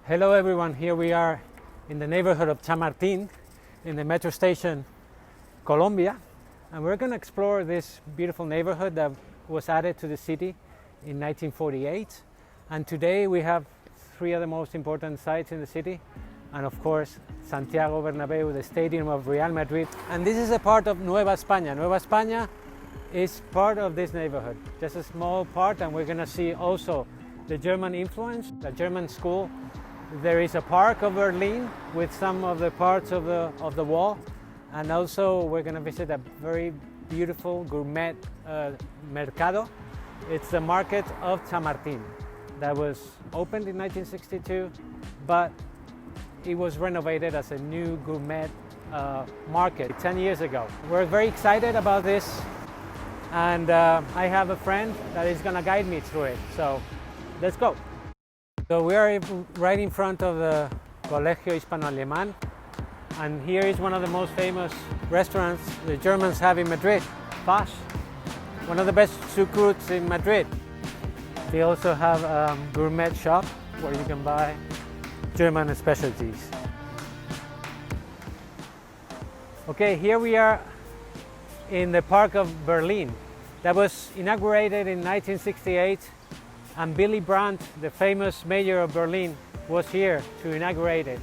Hello everyone, here we are in the neighborhood of Chamartin in the metro station Colombia, and we're going to explore this beautiful neighborhood that was added to the city in 1948. And today we have three of the most important sites in the city, and of course Santiago Bernabeu, the Stadium of Real Madrid. And this is a part of Nueva España. Nueva España is part of this neighborhood, just a small part, and we're going to see also the German influence, the German school. There is a park of Berlin with some of the parts of the wall, and also we're going to visit a very beautiful gourmet mercado. It's the Market of Chamartin that was opened in 1962, but it was renovated as a new gourmet market 10 years ago. We're very excited about this, and I have a friend that is going to guide me through it, so let's go. So we are right in front of the Colegio Hispano-Alemán, and here is one of the most famous restaurants the Germans have in Madrid, Tapas, one of the best chucrutes in Madrid. They also have a gourmet shop where you can buy German specialties. Okay, here we are in the Park of Berlin that was inaugurated in 1968. And Willy Brandt, the famous mayor of Berlin, was here to inaugurate it.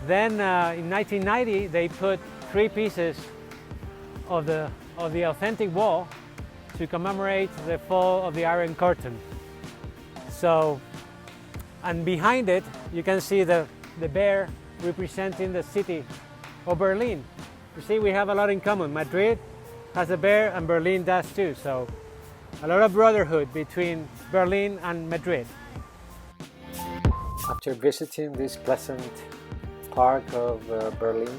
Then in 1990, they put 3 pieces of the authentic wall to commemorate the fall of the Iron Curtain. So, and behind it, you can see the bear representing the city of Berlin. You see, we have a lot in common. Madrid has a bear and Berlin does too. So, a lot of brotherhood between Berlin and Madrid. After visiting this pleasant park of Berlin,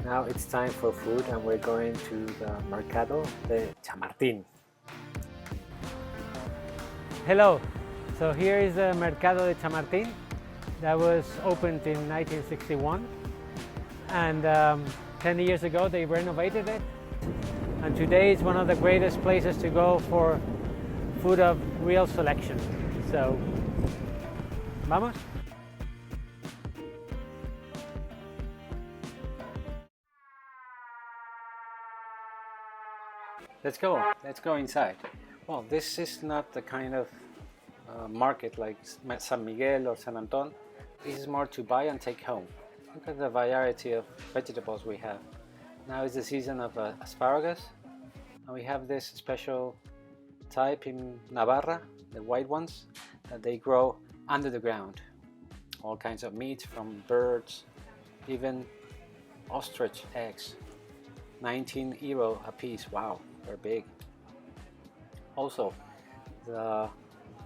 now it's time for food, and we're going to the Mercado de Chamartin. Hello, so here is the Mercado de Chamartin that was opened in 1961, and 10 years ago they renovated it. And today is one of the greatest places to go for food of real selection. So, vamos? Let's go inside. Well, this is not the kind of market like San Miguel or San Anton. This is more to buy and take home. Look at the variety of vegetables we have. Now is the season of asparagus, and we have this special type in Navarra, the white ones, that they grow under the ground. All kinds of meats from birds, even ostrich eggs. 19 euro a piece, wow, they're big. Also, the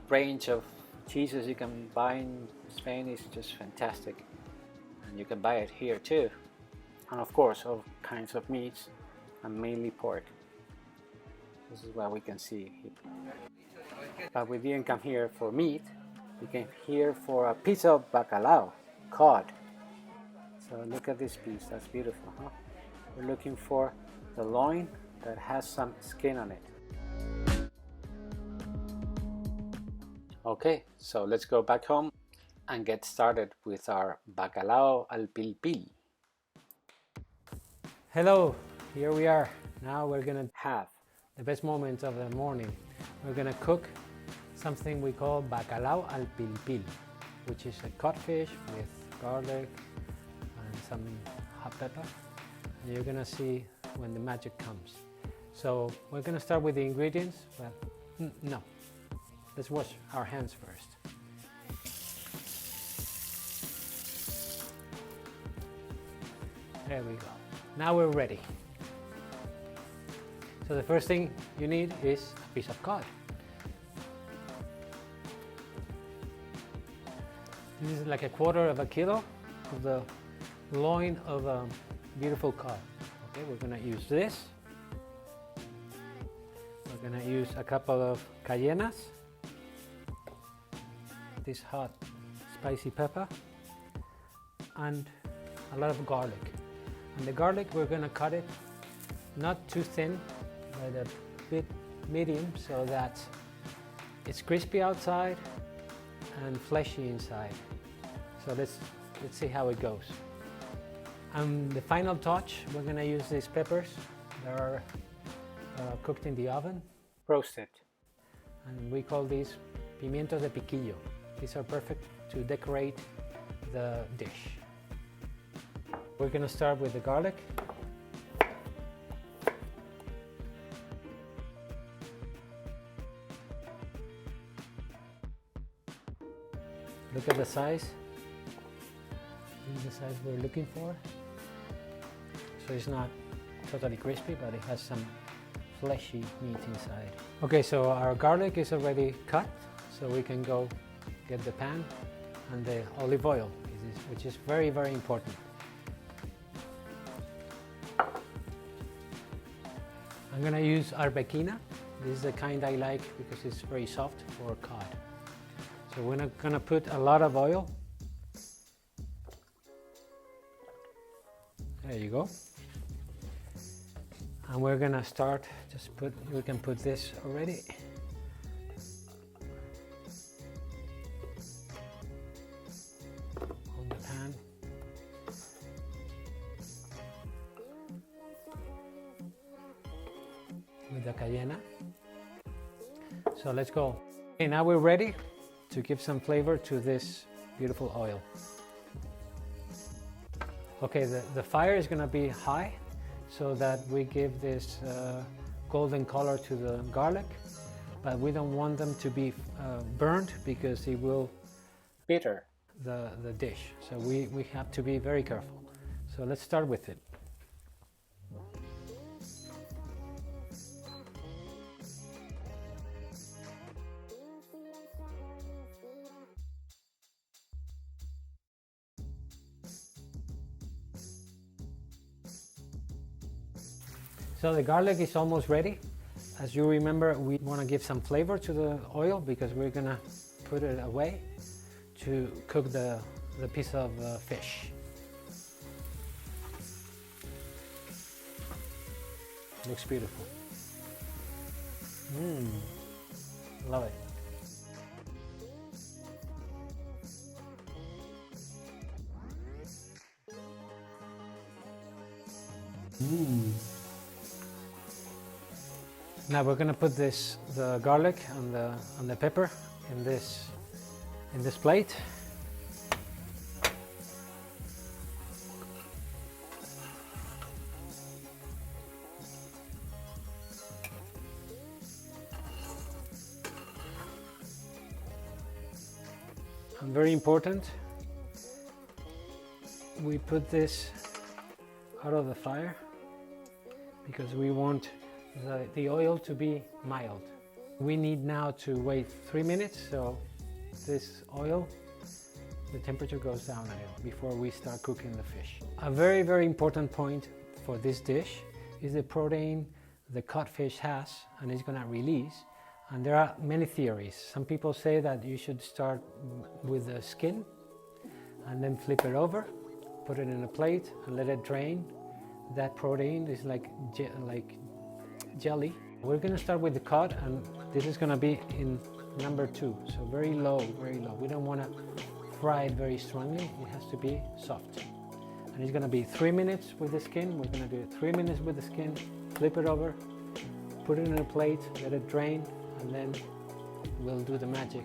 range of cheeses you can buy in Spain is just fantastic, and you can buy it here too. And of course, all kinds of meats, and mainly pork. This is what we can see here. But we didn't come here for meat, we came here for a piece of bacalao, cod. So look at this piece, that's beautiful, huh? We're looking for the loin that has some skin on it. Okay, so let's go back home and get started with our Bacalao al pil. Hello, here we are. Now we're gonna have the best moment of the morning. We're gonna cook something we call Bacalao al pil, which is a codfish with garlic and some hot pepper. And you're gonna see when the magic comes. So we're gonna start with the ingredients, but no. Let's wash our hands first. There we go. Now we're ready. So the first thing you need is a piece of cod. This is like 1/4 kilo of the loin of a beautiful cod. Okay, we're gonna use this. We're gonna use a couple of cayenas, this hot spicy pepper, and a lot of garlic. And the garlic, we're going to cut it not too thin, but a bit medium, so that it's crispy outside and fleshy inside. So let's see how it goes. The final touch, we're gonna use these peppers that are cooked in the oven, roasted. And we call these pimientos de piquillo. These are perfect to decorate the dish. We're gonna start with the garlic. Look at the size. This is the size we're looking for. So it's not totally crispy, but it has some fleshy meat inside. Okay, so our garlic is already cut, so we can go get the pan and the olive oil, which is very, very important. I'm gonna use arbequina. This is the kind I like because it's very soft for cod. So we're not gonna put a lot of oil. There you go. And we're gonna start, we can put this already. On the pan. With the cayenne. So let's go. Okay, now we're ready to give some flavor to this beautiful oil. Okay, the fire is gonna be high so that we give this golden color to the garlic, but we don't want them to be burned because it will bitter the dish. So we have to be very careful. So let's start with it. So the garlic is almost ready. As you remember, we want to give some flavor to the oil because we're gonna put it away to cook the piece of fish. Looks beautiful. Love it. Now we're gonna put the garlic and the pepper in this plate. And very important, we put this out of the fire because we want the oil to be mild. We need now to wait 3 minutes, so this oil, the temperature goes down a little before we start cooking the fish. A very, very important point for this dish is the protein the codfish has and is gonna release. And there are many theories. Some people say that you should start with the skin and then flip it over, put it in a plate and let it drain. That protein is like jelly. We're gonna start with the cod, and this is gonna be in number 2, so very low, very low. We don't wanna fry it very strongly, it has to be soft. And it's gonna be 3 minutes with the skin. We're gonna do it 3 minutes with the skin, flip it over, put it in a plate, let it drain, and then we'll do the magic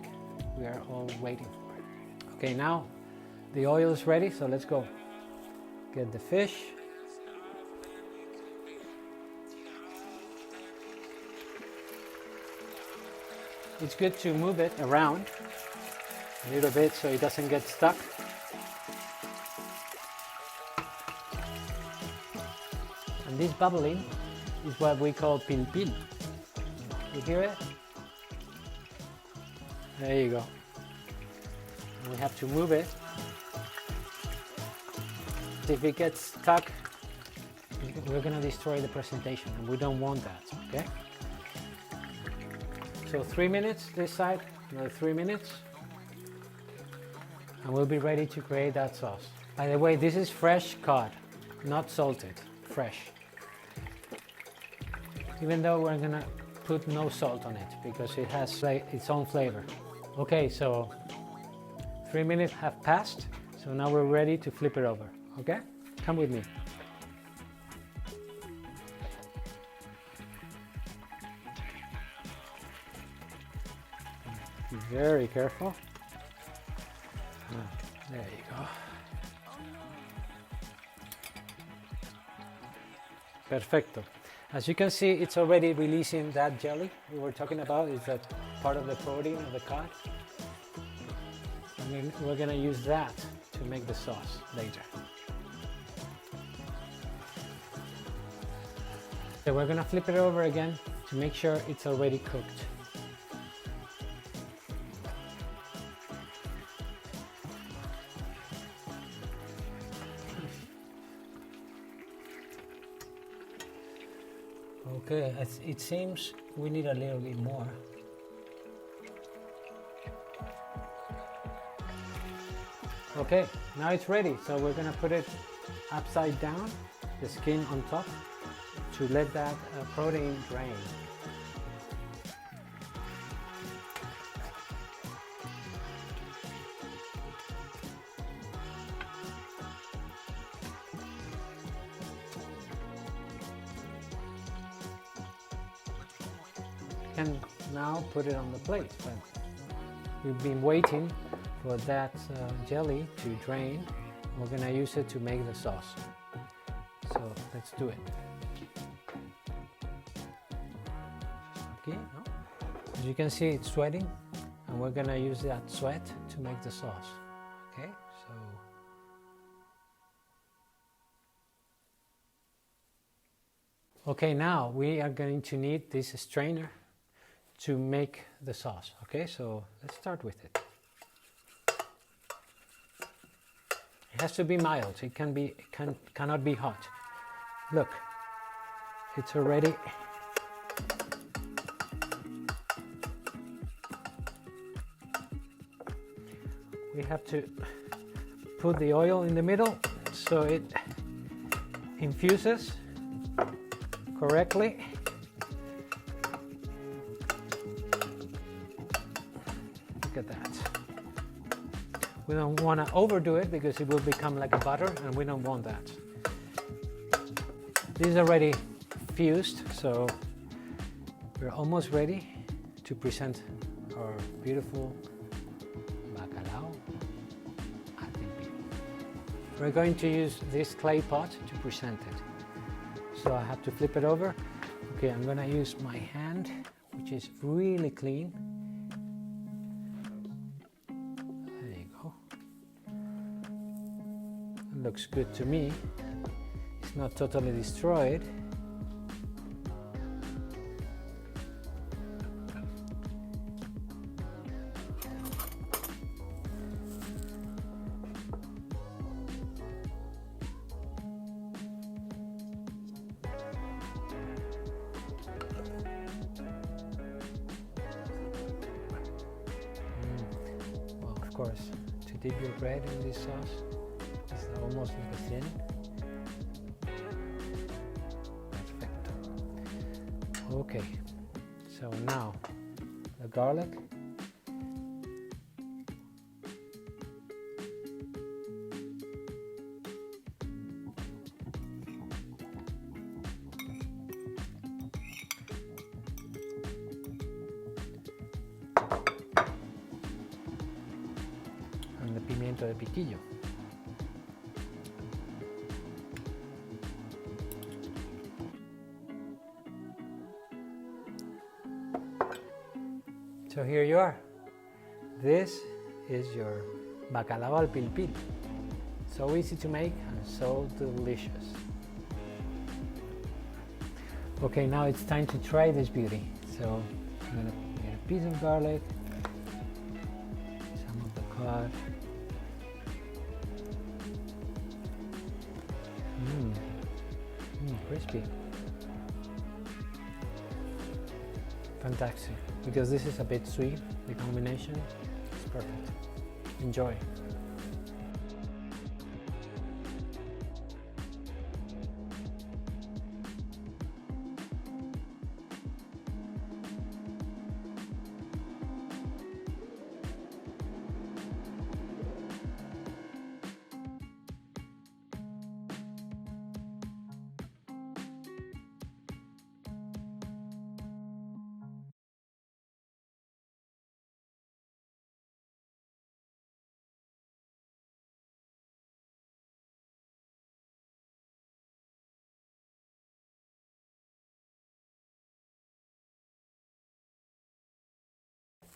we are all waiting for. Okay, now the oil is ready, so let's go get the fish. It's good to move it around a little bit so it doesn't get stuck. And this bubbling is what we call pil pil. You hear it? There you go. And we have to move it. If it gets stuck, we're gonna destroy the presentation, and we don't want that, okay? So 3 minutes this side, another 3 minutes, and we'll be ready to create that sauce. By the way, this is fresh cod, not salted, fresh. Even though we're gonna put no salt on it because it has its own flavor. Okay, so 3 minutes have passed, So now we're ready to flip it over, okay? Come with me. Be very careful. There you go. Perfecto. As you can see, it's already releasing that jelly we were talking about. It's a part of the protein of the cod. And we're going to use that to make the sauce later. So we're going to flip it over again to make sure it's already cooked. Okay, it seems we need a little bit more. Okay, now it's ready. So we're gonna put it upside down, the skin on top, to let that protein drain. Can now put it on the plate, but we've been waiting for that jelly to drain. We're gonna use it to make the sauce. So let's do it. Okay, as you can see, it's sweating, and we're gonna use that sweat to make the sauce. Okay, so okay, now we are going to need this strainer to make the sauce. Okay, so let's start with it. It has to be mild. It cannot be hot. Look, it's already we have to put the oil in the middle so it infuses correctly. Look at that. We don't want to overdo it because it will become like a butter, and we don't want that. This is already fused, so we're almost ready to present our beautiful Bacalao al pil. We're going to use this clay pot to present it. So I have to flip it over. Okay, I'm going to use my hand, which is really clean. Looks good to me. It's not totally destroyed. Well, of course, to dip your bread in this sauce, almost like a thin. Perfecto. Okay, so now the garlic. And the pimiento de piquillo. So here you are. This is your Bacalao al pil. So easy to make and so delicious. Okay, now it's time to try this beauty. So I'm gonna get a piece of garlic, some of the cod. Crispy. Fantastic, because this is a bit sweet, the combination is perfect. Enjoy.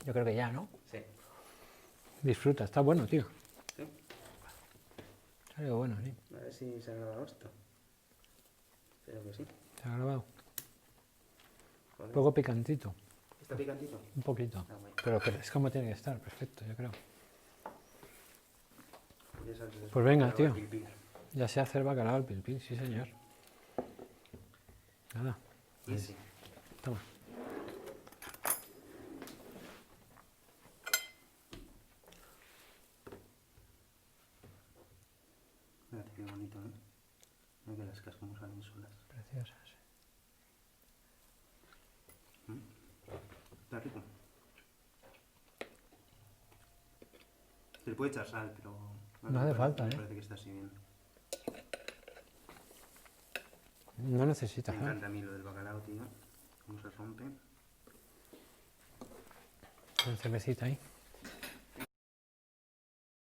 Yo creo que ya, ¿no? Sí. Disfruta, está bueno, tío. ¿Sí? Está algo bueno, sí. A ver si se ha grabado esto. Creo que sí. Se ha grabado. Joder. Un poco picantito. ¿Está picantito? Un poquito. Ah, bueno. Pero es como tiene que estar, perfecto, yo creo. Ya sabes que es Pues venga, bacalao al tío. pil pil. Ya sé hacer bacalao al pil pil, sí señor. Nada. Y sí. Toma. Mira qué bonito, ¿eh? Mira que las casas como salen solas. Preciosas. Está rico. Se le puede echar sal, pero... No hace falta, me ¿eh? parece que está así bien. No necesitas, Me encanta a mí lo del bacalao, tío. Cómo se rompe. Una cervecita ahí.